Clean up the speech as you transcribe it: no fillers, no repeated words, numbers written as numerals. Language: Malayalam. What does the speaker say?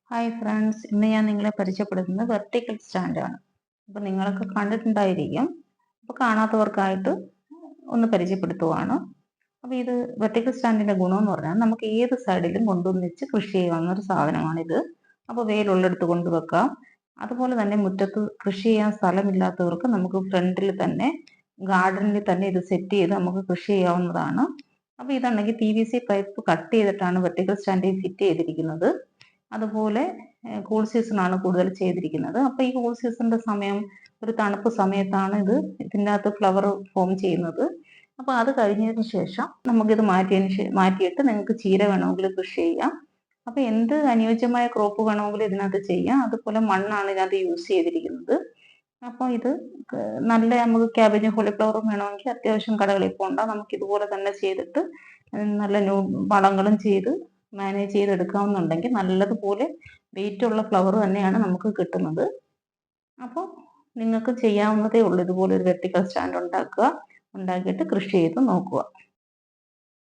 ഹായ് ഫ്രണ്ട്സ്, ഇന്ന് ഞാൻ നിങ്ങളെ പരിചയപ്പെടുത്തുന്നത് വെർട്ടിക്കൽ സ്റ്റാൻഡാണ്. അപ്പോൾ നിങ്ങളൊക്കെ കണ്ടിട്ടുണ്ടായിരിക്കും. അപ്പോൾ കാണാത്തവർക്കായിട്ട് ഒന്ന് പരിചയപ്പെടുത്തുവാണ്. അപ്പോൾ ഇത് വെർട്ടിക്കൽ സ്റ്റാൻഡിൻ്റെ ഗുണമെന്ന് പറഞ്ഞാൽ നമുക്ക് ഏത് സൈഡിലും കൊണ്ടുവന്ന് വെച്ച് കൃഷി ചെയ്യാവുന്ന ഒരു സാധനമാണിത്. അപ്പോൾ വെയിലുള്ളിടത്ത് കൊണ്ടുവെക്കാം. അതുപോലെ തന്നെ മുറ്റത്ത് കൃഷി ചെയ്യാൻ സ്ഥലമില്ലാത്തവർക്ക് നമുക്ക് ഫ്രണ്ടിൽ തന്നെ ഗാർഡനിൽ തന്നെ ഇത് സെറ്റ് ചെയ്ത് നമുക്ക് കൃഷി ചെയ്യാവുന്നതാണ്. അപ്പോൾ ഇതാണെങ്കിൽ PVC പൈപ്പ് കട്ട് ചെയ്തിട്ടാണ് വെർട്ടിക്കൽ സ്റ്റാൻഡിൽ ഫിറ്റ് ചെയ്തിരിക്കുന്നത്. അതുപോലെ കൂൾ സീസണാണ് കൂടുതൽ ചെയ്തിരിക്കുന്നത്. അപ്പോൾ ഈ കൂൾ സീസണിൻ്റെ സമയം ഒരു തണുപ്പ് സമയത്താണ് ഇതിൻ്റെ അകത്ത് ഫ്ലവർ ഫോം ചെയ്യുന്നത്. അപ്പോൾ അത് കഴിഞ്ഞതിന് ശേഷം നമുക്കിത് മാറ്റിയിട്ട് നിങ്ങൾക്ക് ചീര വേണമെങ്കിൽ കൃഷി ചെയ്യാം. അപ്പോൾ എന്ത് അനുയോജ്യമായ ക്രോപ്പ് വേണമെങ്കിലും ഇതിനകത്ത് ചെയ്യാം. അതുപോലെ മണ്ണാണ് ഇതിനകത്ത് യൂസ് ചെയ്തിരിക്കുന്നത്. അപ്പോൾ ഇത് നല്ല നമുക്ക് ക്യാബേജും കോളിഫ്ലവറും വേണമെങ്കിൽ അത്യാവശ്യം കടകളിൽ പോകണ്ട, നമുക്ക് ഇതുപോലെ തന്നെ ചെയ്തിട്ട് നല്ല വളങ്ങളും ചെയ്ത് മാനേജ് ചെയ്തെടുക്കാമെന്നുണ്ടെങ്കിൽ നല്ലതുപോലെ വെയിറ്റുള്ള ഫ്ലവർ തന്നെയാണ് നമുക്ക് കിട്ടുന്നത്. അപ്പോൾ നിങ്ങൾക്ക് ചെയ്യാവുന്നതേ ഉള്ളൂ. ഇതുപോലെ ഒരു വെർട്ടിക്കൽ സ്റ്റാൻഡ് ഉണ്ടാക്കിയിട്ട് കൃഷി ചെയ്ത് നോക്കുക.